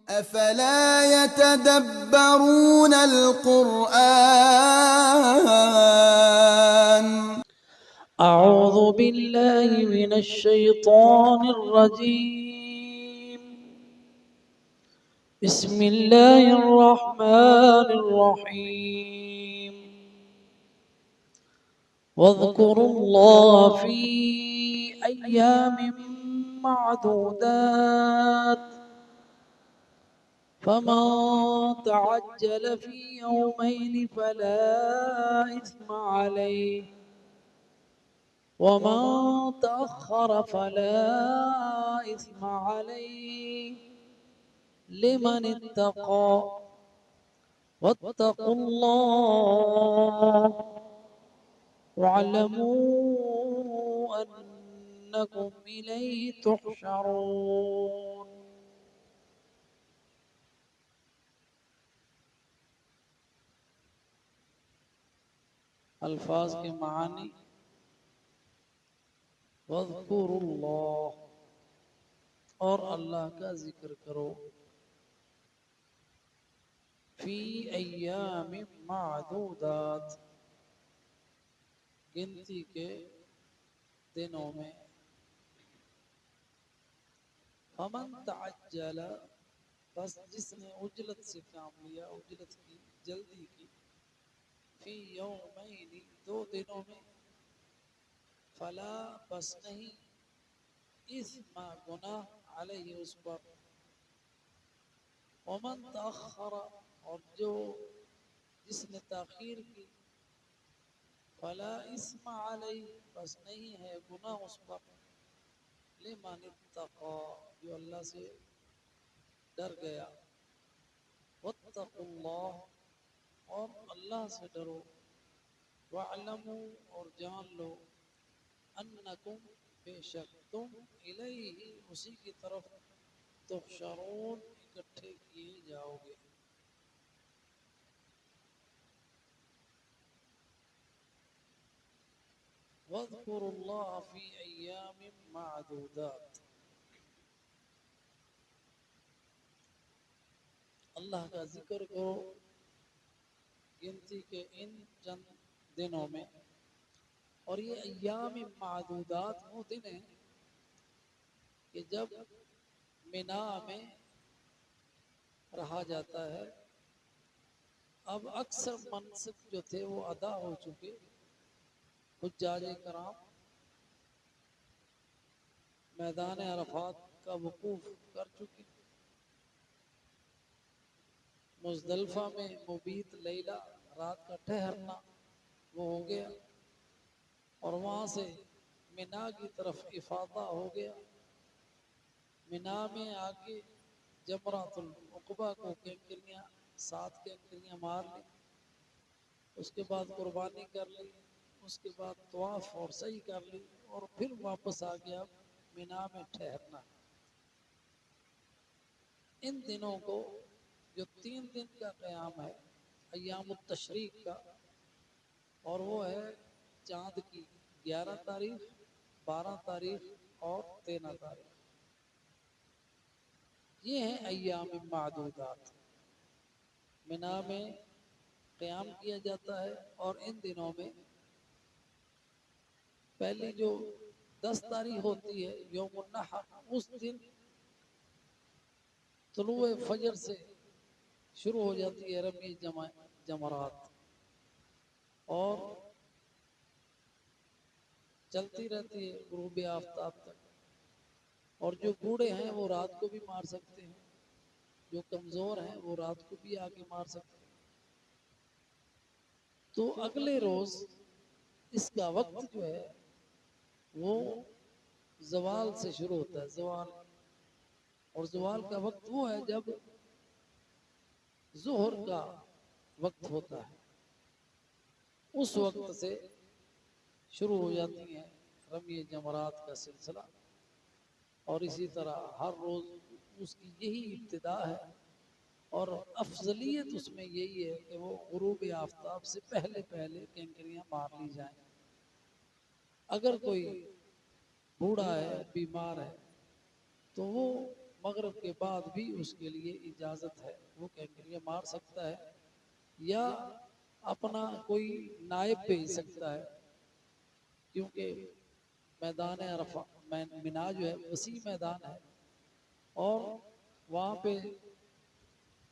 أفلا يتدبرون القرآن أعوذ بالله من الشيطان الرجيم. بسم الله الرحمن الرحيم. واذكروا الله في أيام معدودات فمن تعجل في يومين فلا إثم عليه ومن تأخر فلا إثم عليه لمن اتقى واتقوا الله واعلموا أنكم إليه تحشرون. الفاظ کے معنی: وَاذْكُرُوا اللَّهَ، اور اللہ کا ذکر کرو، فی ایام معدودات، گنتی کے دنوں میں، فمن تعجل، بس جس نے عجلت سے کام لیا، عجلت کی، جلدی کی، فی یومین، 2 دنوں میں، فلا، بس نہیں، اثم، گناہ، علیہ، اس پر، ومن تأخر، اور جس نے تاخیر کی، فلا اثم علیہ، بس نہیں ہے گناہ اس پر، لمن اتقى، جو اللہ سے ڈر گیا، واتقوا اللہ، اور اللہ سے ڈرو، واعلموا، اور جان لو، انکم، بے شک تم، الیہ، اسی کی طرف، تحشرون، اکٹھے کیے جاؤ گے۔ وَاذْكُرُوا اللَّهَ فِي أَيَّامٍ مَّعْدُودَاتٍ، اللہ کا ذکر کرو گنتی کے ان چند دنوں میں، اور یہ ایام معدودات وہ دن ہیں کہ جب مینا میں رہا جاتا ہے۔ اب اکثر مناسک جو تھے وہ ادا ہو چکے، حجاج کرام میدان عرفات کا وقوف کر چکے، مزدلفہ میں مبیت لیلہ، رات کا ٹھہرنا وہ ہو گیا، اور وہاں سے مینا کی طرف افاضہ ہو گیا۔ مینا میں آ کے جمرۃ العقبہ کو کینکریاں، 7 کینکریاں مار لی، اس کے بعد قربانی کر لی، اس کے بعد طواف اور سعی کر لی، اور پھر واپس آ گیا مینا میں ٹھہرنا۔ ان دنوں کو، جو 3 دن کا قیام ہے ایام التشریق کا، اور وہ ہے چاند کی 11 تاریخ، 12 تاریخ اور 13 تاریخ، یہ ہیں ایام معدودات۔ مینا میں قیام کیا جاتا ہے، اور ان دنوں میں پہلی جو 10 تاریخ ہوتی ہے یوم النحر، اس دن طلوع فجر سے شروع ہو جاتی ہے رمی جمرات، اور چلتی رہتی ہے غروب آفتاب تک، اور جو بوڑھے ہیں وہ رات کو بھی مار سکتے ہیں، جو کمزور ہیں وہ رات کو بھی آگے مار سکتے ہیں۔ تو اگلے روز اس کا وقت جو ہے وہ زوال سے شروع ہوتا ہے، زوال، اور زوال کا وقت وہ ہے جب ظہر کا وقت ہوتا ہے، اس وقت سے شروع ہو جاتی ہیں رمی جمرات کا سلسلہ، اور اسی طرح ہر روز اس کی یہی ابتدا ہے، اور افضلیت اس میں یہی ہے کہ وہ غروب آفتاب سے پہلے پہلے کینکریاں مار لی جائیں۔ اگر کوئی بوڑھا ہے، بیمار ہے، تو وہ مغرب کے بعد بھی اس کے لیے اجازت ہے، وہ کینکریاں مار سکتا ہے یا اپنا کوئی نائب بھیج سکتا ہے، کیونکہ میدان عرفہ مینا جو ہے وسیع میدان ہے، اور وہاں پہ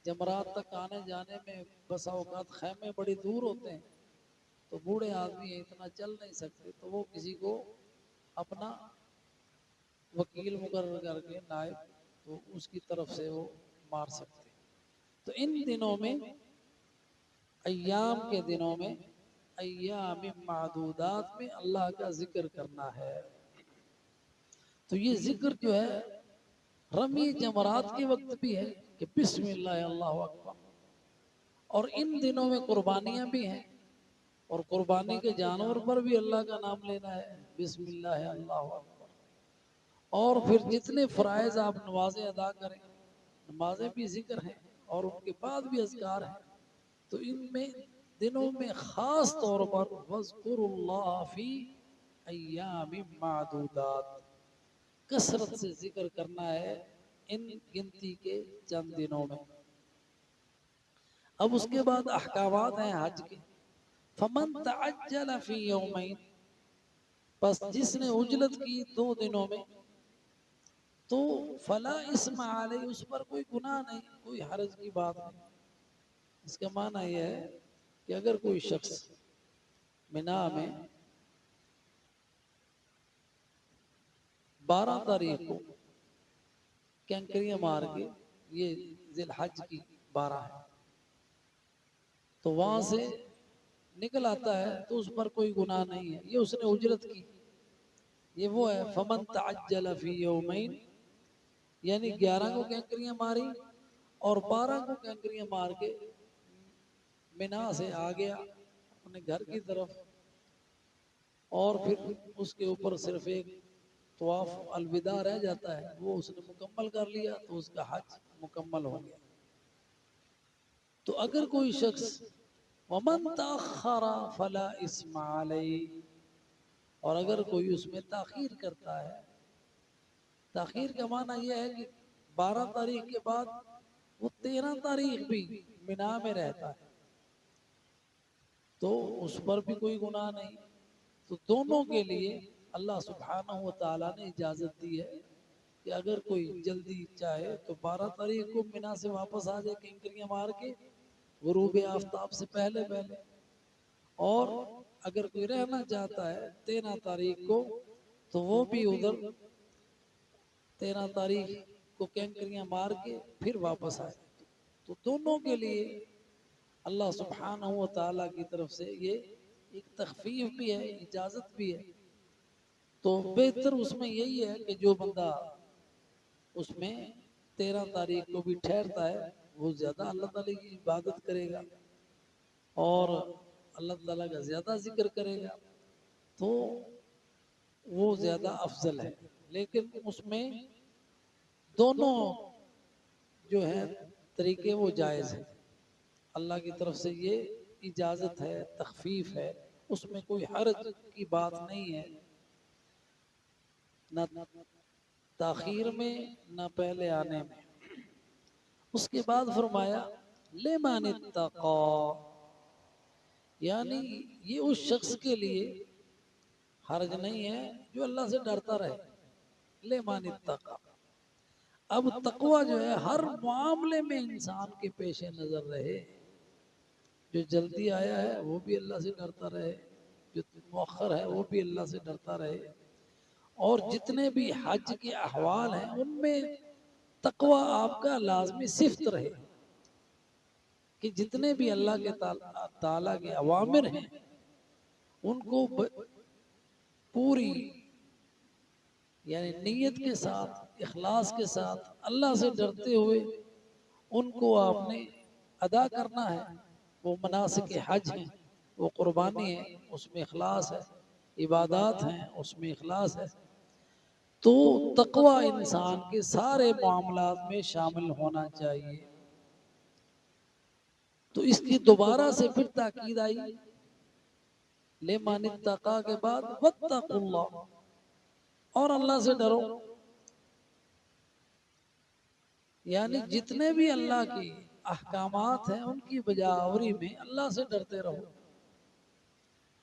جمرات تک آنے جانے میں بسا اوقات خیمے بڑی دور ہوتے ہیں، تو بوڑھے آدمی اتنا چل نہیں سکتے، تو وہ کسی کو اپنا وکیل مقرر کر کے نائب، تو اس کی طرف سے وہ مار سکتے. تو ان دنوں میں، ایام کے دنوں میں، ایام معدودات میں اللہ کا ذکر کرنا ہے. تو یہ ذکر جو ہے رمی جمرات کے وقت بھی ہے کہ بسم اللہ اللہ اکبر، اور ان دنوں میں قربانیاں بھی ہیں، اور قربانی کے جانور پر بھی اللہ کا نام لینا ہے، بسم اللہ اللہ اکبر. اور پھر جتنے فرائض آپ نمازیں ادا کریں، نمازیں بھی ذکر ہیں اور ان کے بعد بھی اذکار ہیں. تو ان میں دنوں میں خاص طور پر وَاذْكُرُوا اللَّهَ فِي أَيَّامٍ مَعْدُودَاتٍ، کثرت سے ذکر کرنا ہے ان گنتی کے چند دنوں میں. اب اس کے بعد احکامات ہیں حج کے. فَمَن تَعَجَّلَ فِي يَوْمَيْنِ، پس جس نے عجلت کی 2 دنوں میں، تو فَلَا إِثْمَ عَلَيْهِ، اس پر کوئی گناہ نہیں، کوئی حرج کی بات نہیں. اس کا معنی یہ ہے کہ اگر کوئی شخص منا میں 12 تاریخ کو کینکریاں مار کے، یہ ذی الحج کی 12 ہے، تو وہاں سے نکل آتا ہے تو اس پر کوئی گناہ نہیں ہے، یہ اس نے اجرت کی. یہ وہ ہے فَمَن تَعَجَّلَ فِي يَوْمَيْنِ، یعنی 11 کو کینکریاں ماری اور 12 کو کینکریاں مار کے منا سے آ گیا اپنے گھر کی طرف، اور پھر اس کے اوپر صرف ایک طواف الوداع رہ جاتا ہے، وہ اس نے مکمل کر لیا تو اس کا حج مکمل ہو گیا. تو اگر کوئی شخص وَمَن تَأَخَّرَ فَلَا إِثْمَ عَلَيْهِ، اور اگر کوئی اس میں تاخیر کرتا ہے، تاخیر کا معنی یہ ہے کہ 12 تاریخ کے بعد وہ 13 تاریخ بھی منا میں رہتا ہے، تو اس پر بھی کوئی گناہ نہیں. تو دونوں کے لیے اللہ سبحانہ و تعالیٰ نے اجازت دی ہے کہ اگر کوئی جلدی چاہے تو 12 تاریخ کو منا سے واپس آ جائے کینکریاں مار کے غروب آفتاب سے پہلے پہلے، اور اگر کوئی رہنا چاہتا ہے 13 تاریخ کو تو وہ بھی ادھر 13 تاریخ کو کینکریاں مار کے پھر واپس آئے. تو دونوں کے لیے اللہ سبحانہ و تعالیٰ کی طرف سے یہ ایک تخفیف بھی ہے، اجازت بھی ہے. تو بہتر اس میں یہی ہے کہ جو بندہ اس میں 13 تاریخ کو بھی ٹھہرتا ہے وہ زیادہ اللہ تعالیٰ کی عبادت کرے گا اور اللہ تعالیٰ کا زیادہ ذکر کرے گا، تو وہ زیادہ افضل ہے. لیکن اس میں دونوں جو ہے طریقے وہ جائز ہیں، اللہ کی طرف سے یہ اجازت ہے، تخفیف ہے، اس میں کوئی حرج کی بات نہیں ہے، نہ تاخیر میں نہ پہلے آنے میں. اس کے بعد فرمایا لمن اتقى، یعنی یہ اس شخص کے لیے حرج نہیں ہے جو اللہ سے ڈرتا رہے. لمن اتقى، اب تقوی جو ہے ہر معاملے میں انسان کے پیش نظر رہے. جو جلدی آیا ہے وہ بھی اللہ سے ڈرتا رہے، جو مؤخر ہے وہ بھی اللہ سے ڈرتا رہے، اور جتنے بھی حج کے احوال ہیں ان میں تقوی آپ کا لازمی صفت رہے، کہ جتنے بھی اللہ کے تعالیٰ کے اوامر ہیں ان کو پوری یعنی نیت کے ساتھ، اخلاص کے ساتھ، اللہ سے ڈرتے ہوئے ان کو آپ نے ادا کرنا ہے. وہ مناسک حج ہیں، وہ قربانی ہے، اس میں اخلاص ہے، عبادات ہیں اس میں اخلاص ہے. تو تقوی انسان کے سارے معاملات میں شامل ہونا چاہیے. تو اس کی دوبارہ سے پھر تاکید آئی لمن اتقى کے بعد واتقوا اللہ، اور اللہ سے ڈرو. یعنی جتنے بھی اللہ کے احکامات ہیں ان کی بجاوری میں اللہ سے ڈرتے رہو،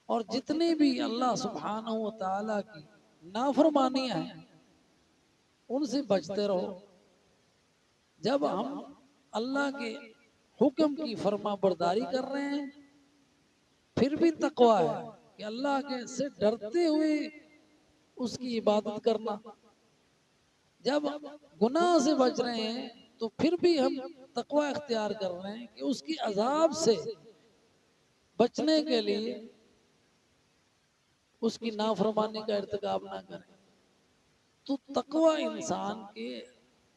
اور جتنے بھی اللہ سبحانہ و تعالی کی نافرمانیاں ہیں ان سے بچتے رہو۔ جب ہم اللہ کے حکم کی فرما برداری کر رہے ہیں پھر بھی تقوی ہے کہ اللہ کے سے ڈرتے ہوئے اس کی عبادت کرنا، جب گناہ سے بچ رہے ہیں تو پھر بھی ہم تقوی اختیار کر رہے ہیں کہ اس کی عذاب سے بچنے کے لیے اس کی نافرمانی کا ارتکاب نہ کریں۔ تو تقوی انسان کے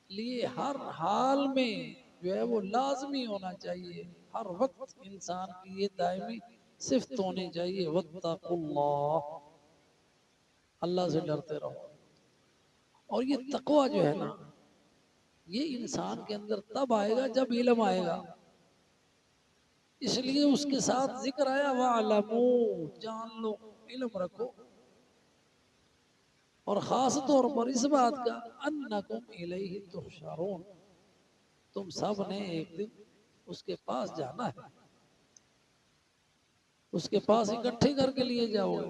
لیے ہر حال میں جو ہے وہ لازمی ہونا چاہیے، ہر وقت انسان کی یہ دائمی صفت ہونی چاہیے، واتقوا اللہ، اللہ سے ڈرتے رہو۔ اور یہ تقوی جو ہے نا یہ انسان کے اندر تب آئے گا جب علم آئے گا، اس لیے اس کے ساتھ ذکر آیا وَعْلَمُوا، جان لو، علم رکھو، اور خاص طور پر اس بات کا انکم الیہ تحشرون، تم سب نے ایک دن اس کے پاس جانا ہے، اس کے پاس اکٹھے کر کے لیے جاؤ گے،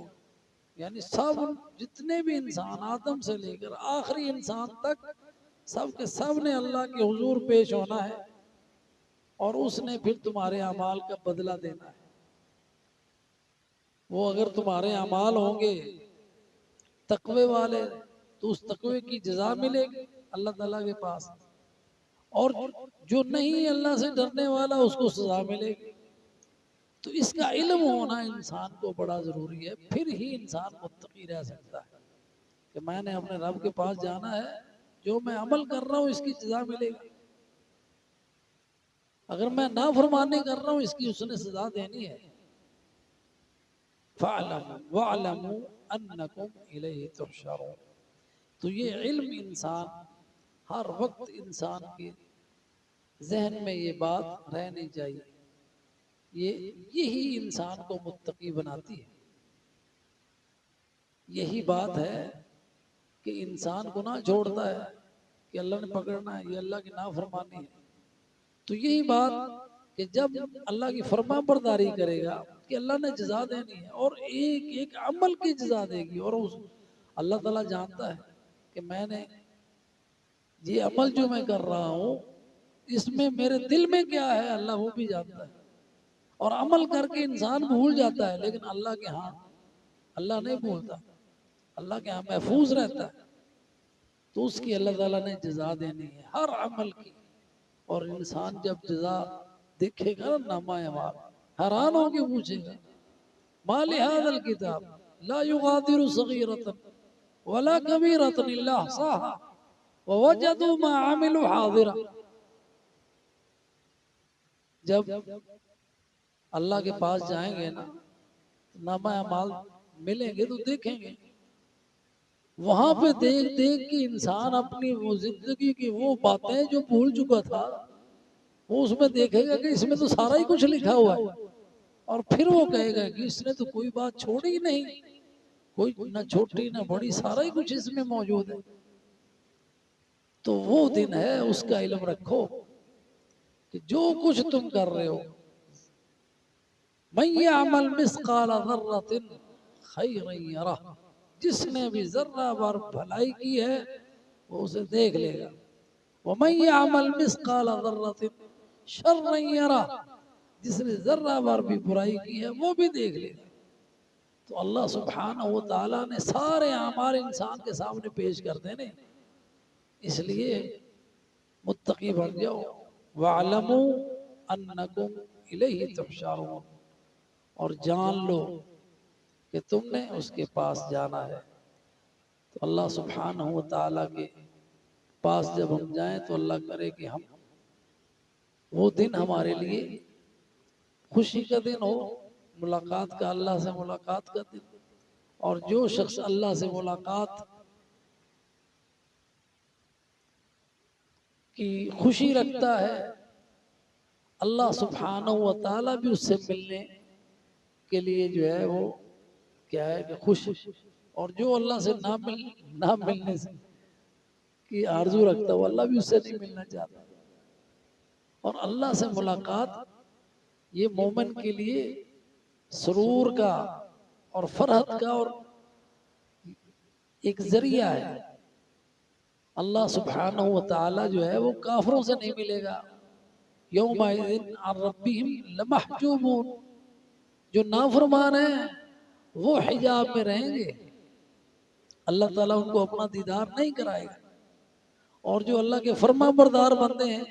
یعنی سب جتنے بھی انسان آدم سے لے کر آخری انسان تک سب کے سب نے اللہ کے حضور پیش ہونا ہے، اور اس نے پھر تمہارے اعمال کا بدلہ دینا ہے۔ وہ اگر تمہارے اعمال ہوں گے تقوی والے تو اس تقوی کی جزا ملے گی اللہ تعالیٰ کے پاس، اور جو نہیں اللہ سے ڈرنے والا اس کو سزا ملے گی۔ تو اس کا علم ہونا انسان کو بڑا ضروری ہے، پھر ہی انسان متقی رہ سکتا ہے کہ میں نے اپنے رب کے پاس جانا ہے، جو میں عمل کر رہا ہوں اس کی جزا ملے گی، اگر میں نافرمانی کر رہا ہوں اس کی اس نے سزا دینی ہے۔ فَاعْلَمُوا وَاعْلَمُوا أَنَّكُمْ إِلَيْهِ تُحْشَرُونَ، تو یہ علم انسان ہر وقت انسان کے ذہن میں یہ بات رہنی چاہیے، یہی انسان کو متقی بناتی ہے، یہی بات ہے کہ انسان گناہ چھوڑتا ہے کہ اللہ نے پکڑنا ہے، یہ اللہ کی نافرمانی ہے، تو یہی بات کہ جب اللہ کی فرما برداری کرے گا کہ اللہ نے جزا دینی ہے، اور ایک ایک عمل کی جزا دے گی، اور اللہ تعالیٰ جانتا ہے کہ میں نے یہ عمل جو میں کر رہا ہوں اس میں میرے دل میں کیا ہے اللہ وہ بھی جانتا ہے، اور عمل کر کے انسان بھول جاتا ہے لیکن اللہ کے ہاں اللہ نہیں بھولتا، اللہ کے ہاں محفوظ رہتا ہے، تو اس کی اللہ تعالیٰ نے جزا دینی ہے ہر عمل کی، اور انسان جب جزا دیکھے گا نا نامہ اعمال حیران ہو کے پوچھے گا ما لهذا الكتاب لا يغادر صغيرة ولا كبيرة إلا أحصاها ووجدوا ما عملوا حاضرا۔ جب اللہ کے پاس جائیں گے نا نامہ اعمال ملیں گے تو دیکھیں گے، وہاں پہ دیکھ دیکھ کے انسان اپنی وہ زندگی کی وہ باتیں جو بھول چکا تھا وہ اس میں دیکھے گا کہ اس میں تو سارا ہی کچھ لکھا ہوا ہے، اور پھر وہ کہے گا کہ اس نے تو کوئی بات چھوڑی ہی نہیں، کوئی نہ چھوٹی نہ بڑی، سارا ہی کچھ اس میں موجود ہے۔ تو وہ دن ہے، اس کا علم رکھو کہ جو کچھ تم کر رہے ہو مَن يَعْمَلْ مِثْقَالَ ذَرَّةٍ خَيْرًا يَرَهُ، جس نے بھی ذرہ بار بھلائی کی ہے وہ اسے دیکھ لے گا، وَمَن يَعْمَلْ مِثْقَالَ ذَرَّةٍ شَرًّا يَرَهُ، جس نے ذرہ بار بھی برائی کی ہے وہ بھی دیکھ لے گا۔ تو اللہ سبحانہ و تعالیٰ نے سارے اعمال انسان کے سامنے پیش کر دینے، اس لیے متقی بن جاؤ، وَاعْلَمُوا أَنَّكُمْ إِلَيْهِ تُحْشَرُونَ، اور جان لو کہ تم نے اس کے پاس جانا ہے۔ تو اللہ سبحانہ و تعالیٰ کے پاس جب ہم جائیں تو اللہ کرے کہ ہم وہ دن ہمارے لیے خوشی کا دن ہو، ملاقات کا، اللہ سے ملاقات کا دن، اور جو شخص اللہ سے ملاقات کی خوشی رکھتا ہے اللہ سبحانہ و تعالیٰ بھی اس سے ملنے کے لیے جو ہے وہ کیا ہے کہ خوش، اور جو اللہ سے نہ ملنے سے کی آرزو رکھتا ہو، اللہ بھی اس سے نہیں ملنا چاہتا. اور اللہ سے ملاقات یہ مومن کے لیے سرور کا اور فرحت کا اور ایک ذریعہ ہے. اللہ سبحانہ و تعالی جو ہے وہ کافروں سے نہیں ملے گا. یومئذ عن ربہم لمحجوبون، جو نافرمان ہیں وہ حجاب میں رہیں گے، اللہ تعالیٰ ان کو اپنا دیدار نہیں کرائے گا. اور جو اللہ کے فرما بردار بندے ہیں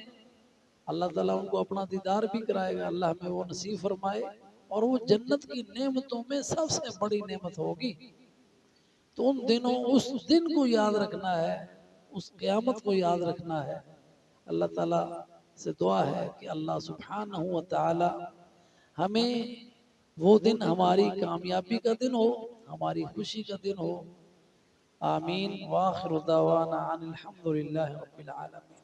اللہ تعالیٰ ان کو اپنا دیدار بھی کرائے گا. اللہ ہمیں وہ نصیب فرمائے. اور وہ جنت کی نعمتوں میں سب سے بڑی نعمت ہوگی. تو ان دنوں اس دن کو یاد رکھنا ہے، اس قیامت کو یاد رکھنا ہے. اللہ تعالیٰ سے دعا ہے کہ اللہ سبحانہ و تعالی ہمیں وہ دن ہماری کامیابی کا دن ہو، ہماری خوشی کا دن ہو. آمین. وآخر دعوانا ان الحمد للہ رب العالمین.